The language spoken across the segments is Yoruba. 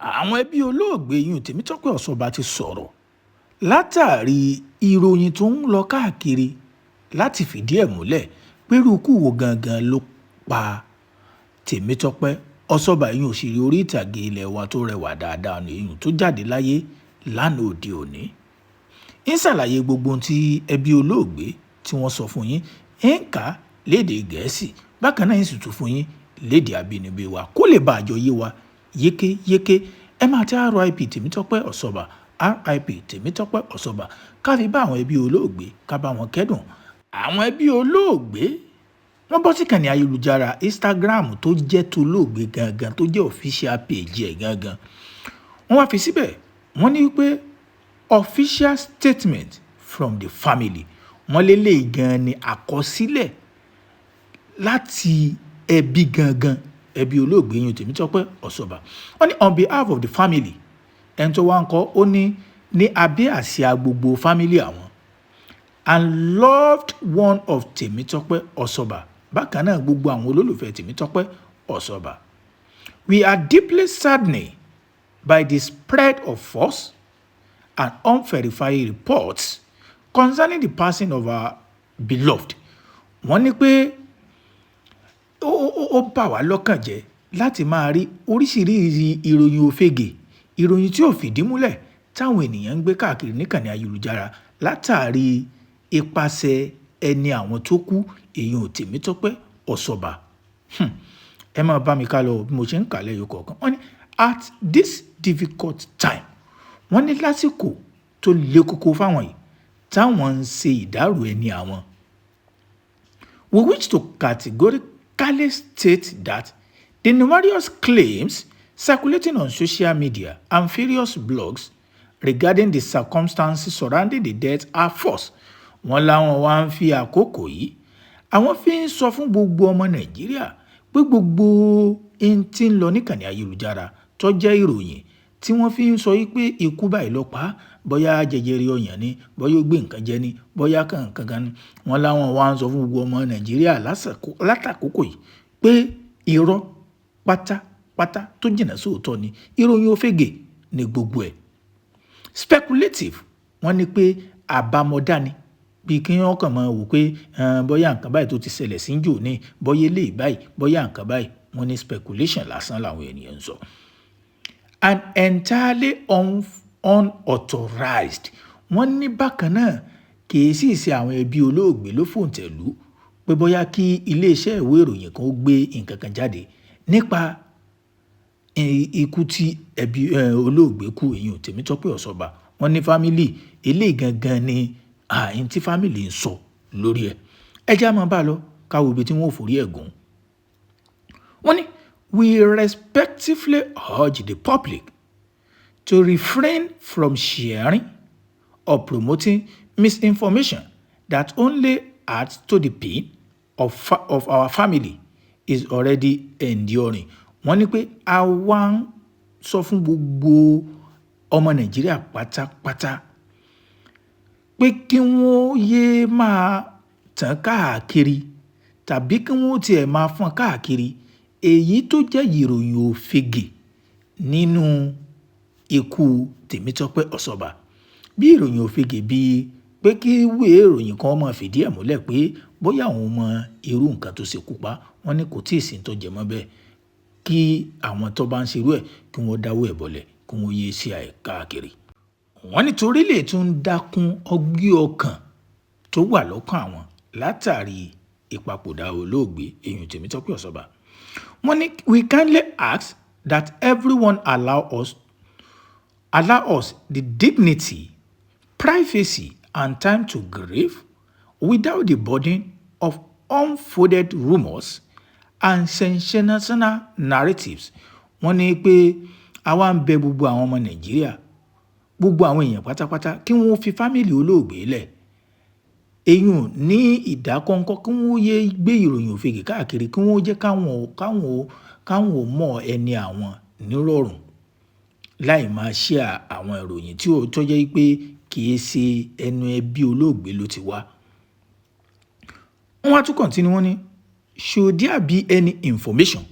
àwọn ẹbí olóògbé yìí Temitope Osoba ti sọ̀rọ̀ látàrí ìròyìn tó ń lọ káàkiri láti fìdí ẹ̀ múlẹ̀ pé irúkú wo gangan ló pa Temitope Osoba yìí òṣèré orí ìtàgé ilẹ̀ wa tó rẹwà dáadáa nìyí tó jáde láyé lánàá òde òní. ń ṣàlàyé gbogbo ohun tí ẹbí olóògbé tí wọ́n sọ fún yín ń kà á lédè Gẹ̀ẹ́sì bákan náà ń sì tún fún yín lédè abínibí wa kó lè bá àjọ yé wa yékéyéké. ẹ máa tẹ RIP Temitope Osoba, RIP Temitope Osoba, ká fi bá àwọn ẹbí olóògbé ká bá wọn kẹ́dùn. àwọn ẹbí olóògbé wọ́n bọ́ sí kànnì ayélujára Instagram tó jẹ́ tolóògbé gangan tó jẹ́ official page ẹ̀ gangan. wọ́n wá fi síbẹ̀ wọ́n ní pé official statement from the family. wọ́n lélẹ̀ gan ni àkọsílẹ̀ láti ẹbí gangan ẹbí olóògbé yín Temitope Osoba. wọ́n ní on behalf of the family ẹni tó wá ń kọ́ ó ní abẹ́ àsíá gbogbo family àwọn and loved one of Temitope Osoba. bákan náà gbogbo àwọn olólùfẹ́ Temitope Osoba. We are deeply saddened by the spread of false and unverified reports concerning the passing of our beloved. wọ́n ní pé ó bà wá lọ́kàn jẹ́ láti máa rí oríṣiríṣi ìròyìn òfegè ìròyìn tí ò fìdí múlẹ̀ táwọn ènìyàn ń gbé káàkiri níkànnì ayélujára látàrí ipasẹ̀ ẹni àwọn tó kú èèyàn Temitope Osoba. ẹ máa bá mi ká lọ bí mo ṣe ń kà lẹ́yọ kọ̀ọ̀kan. wọ́n ní at this difficult time wọ́n ní lásìkò tó le koko fáwọn yìí táwọn ń ṣe ìdárò ẹni àwọn. We wish to categorically state that the numerous claims circulating on social media and various blogs regarding the circumstances surrounding the death are false. wọ́n láwọn wá ń fi àkókò yìí àwọn fi ń sọ fún gbogbo ọmọ Nàìjíríà pé gbogbo ohun tí ń lọ níkànnì ayélujára tó jẹ́ ìròyìn tí wọ́n fi ń sọ yìí pé ikú báyìí ló pa á bóyá jẹjẹrẹ ọyàn ni bóyá ó gbé nǹkan jẹ ni bóyá kankan ni. wọ́n láwọn wá ń sọ fún gbogbo ọmọ Nàìjíríà látàkókò yìí pé irọ́ pátápátá tó jìnnà sóòótọ́ ni ìròyìn òfegè ni gbogbo ẹ̀. Speculative wọ́n ní pé àbámọ̀dá ni bí kí wọ́n kàn máa wò pé bóyá nǹkan báyìí tó ti ṣẹlẹ̀ sí jò ní bóyá eléyìí báyìí bóyá nǹkan báyìí wọ́n ní speculation lásán làwọn ènìyàn ń sọ. And entirely unauthorized wọ́n ní bákan náà kìí sì ṣe àwọn ẹbí olóògbé ló fòǹtẹ̀lú pé bóyá kí iléeṣẹ́ ìwé ìròyìn kan ó gbé nǹkan kan jáde nípa ikú tí ẹbí olóògbé kú èyí Temitope Osoba. wọ́n ní fámìlì eléyìí gangan ni àyìn tí fámìlì ń sọ lórí ẹ̀. ẹ jẹ́ á máa bá a lọ káwọ́ ibi tí wọ́n ò forí ẹ̀ gùn. wọ́n ní we respectfully urge the public to refrain from sharing or promoting misinformation that only adds to the pain of our family is already enduring. wọ́n ní pé a wá ń sọ fún gbogbo ọmọ Nàìjíríà pátápátá pé kí wọ́n yéé máa tàn káàkiri tàbí kí wọ́n tiẹ̀ máa fọ́n káàkiri èyí tó jẹ́ ìròyìn òfegè nínú ikú Temitope Osoba. bí ìròyìn òfegè bíi pé kí ìwé ìròyìn kan máa fìdí ẹ̀ múlẹ̀ pé bóyá àwọn mọ irú nǹkan tó ṣekú pa wọ́n ní kò tí ì sí tó jẹ mọ́ bẹ́ẹ̀ kí àwọn tó bá ń ṣerú ẹ̀ kí wọ́n dáwọ́ ẹ̀ bọ̀lẹ̀ kí wọ́n yéé sí àìkáàkiri. wọ́n nítorí lè tún dákún ọgbẹ́ ọkàn tó wà lọ́kàn àwọn látàrí ìpapòdà olóògbé èèyàn Temitope Osoba. wọ́n ní we kindly ask that everyone allow us the dignity, privacy and time to grieve without the burden of unfounded rumors and sensational narratives. wọ́n ní pé àwa ń bẹ gbogbo àwọn ọmọ Nàìjíríà gbogbo àwọn èèyàn pátápátá kí wọ́n fi fámìlì olóògbé lẹ̀ èèyàn ní ìdákọ́ńkọ́ kí wọ́n yé gbé ìròyìn òfegè káàkiri kí wọ́n jẹ́ káwọn mọ̀ ẹni àwọn nírọ̀rùn láì máa ṣe àwọn ìròyìn tí ó tọ́jẹ́ pé kìí ṣe ẹnu ẹbí olóògbé ló ti wá. wọ́n á tún kọ̀ntínú wọ́n ní should there be any information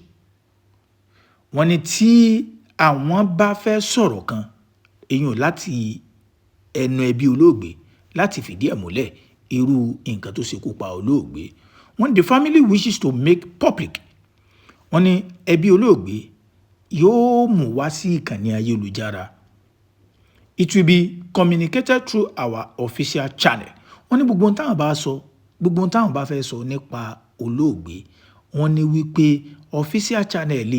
wọ́n ní tí àwọn bá fẹ́ sọ̀rọ̀ kan èèyàn láti ẹnu ẹbí olóògbé láti fìdí ẹ̀ múlẹ̀ irú nǹkan tó ṣekú pa olóògbé. When the family wishes to make public, wọ́n ní ẹbí olóògbé yóò mú wá sí ìkànnì ayélujára. It will be communicated through our official channel. Wọ́n ní gbogbo ohun táwọn bá sọ, gbogbo ohun táwọn bá fẹ́ sọ nípa olóògbé, wọ́n ní wípé official channel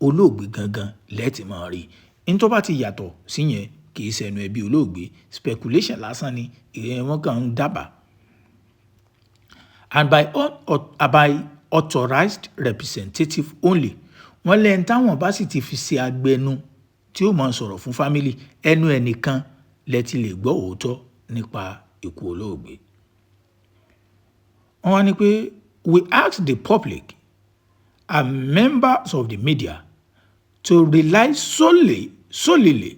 olóògbé gangan lẹ́ẹ̀tì máa rí. Ní tó bá ti yàtọ̀ sí yẹn kì í ṣẹnu ẹbí olóògbé, speculation lásán ni wọ́n kàn ń dábàá. And by authorized representative only. Wọ́n lẹ́yìn táwọn bá sì ti fi ṣe agbẹnu tí ó máa sọ̀rọ̀ fún family ẹnu ẹnìkan lẹ ti lè gbọ́ òótọ́ nípa ikú olóògbé. Wọ́n wá ní pé we ask the public and members of the media to rely solely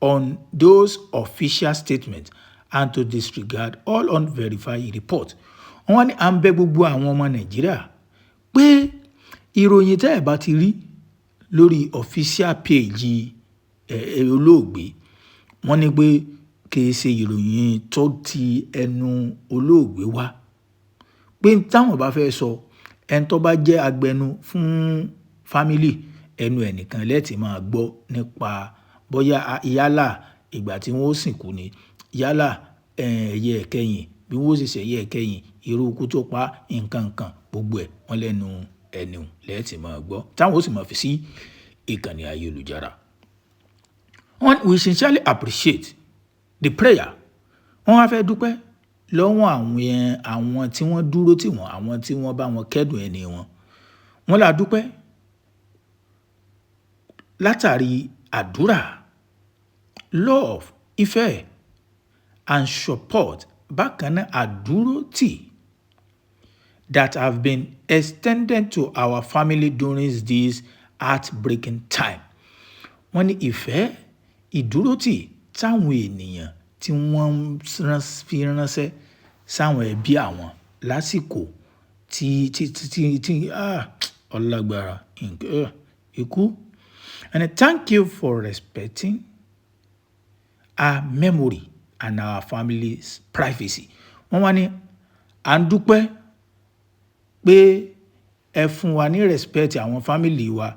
on those official statements and to disregard all unverified reports. Wọ́n ní à ń bẹ̀ gbogbo àwọn ọmọ Nàìjíríà pé ìròyìn tẹ́ ẹ̀ bá ti rí lórí official page olóògbé, wọ́n ní pé kìí ṣe ìròyìn tó ti ẹnu olóògbé wá. Pé táwọn bá fẹ́ sọ ẹni tó bá jẹ́ agbẹnu fún family ẹnu ẹnìkan lẹ́ẹ̀tì máa gbọ́ nípa bóyá yálà ìgbà tí wọ́n ó sìnkú ni, yálà ẹ̀yẹ ẹ̀kẹyìn bí wọ́n ó sì ṣẹ̀yẹ ẹ̀kẹyìn irú ikú tó pa nǹkan gbogbo ẹ̀ wọ́n lẹ́nu ẹnu lẹ́ẹ̀tì máa gbọ́ táwọn ó sì máa fi sí ìkànnì ayélujára. We sincerely appreciate the prayer. Wọ́n wá fẹ́ dúpẹ́ lọ́wọ́ àwọn tí wọ́n dúró tì wọ́n, àwọn tí wọ́n bá wọn kẹ́dùn ẹni wọn. Wọ́n là dúpẹ́ látàrí àdúrà, love, ìfẹ́ and support bákan náà àdúró tì that have been extended to our family during this heartbreaking time. Wọ́n ní ìfẹ́ ìdúrótì táwọn ènìyàn tí wọ́n fi ránṣẹ́ sáwọn ẹbí àwọn lásìkò tí ọlágbára ikú. And thank you for respecting our memory and our family's privacy. Wọ́n wá ní à ń dúpẹ́ pé ẹ fún wa ní respect àwọn family wa.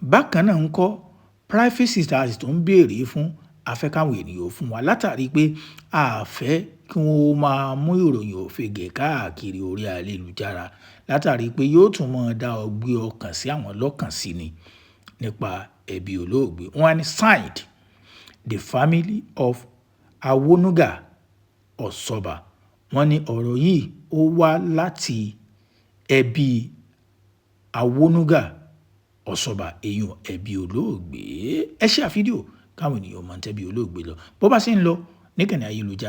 Bákan náà ń kọ́ privacy tá a sì tó ń béèrè fún afẹ́káwọn ènìyàn fún wa látàrí pé a fẹ́ kí wọ́n máa mú ìròyìn òfegè káàkiri orí ayélujára látàrí pé yóò tún máa dá ọgbẹ́ ọkàn sí àwọn lọ́kàn sí ni nípa ẹbí olóògbé. Wọ́n á ní signed the family of Awonuga Osoba. Wọ́n ní ọ̀rọ̀ yìí ó wá láti ẹbí Awonuga Osoba èèyàn ẹbí olóògbé. Ẹ share fídíò káwọn ènìyàn máa ń tẹ́bí olóògbé lọ bó bá ṣe ń lọ níkànnì ayélujára.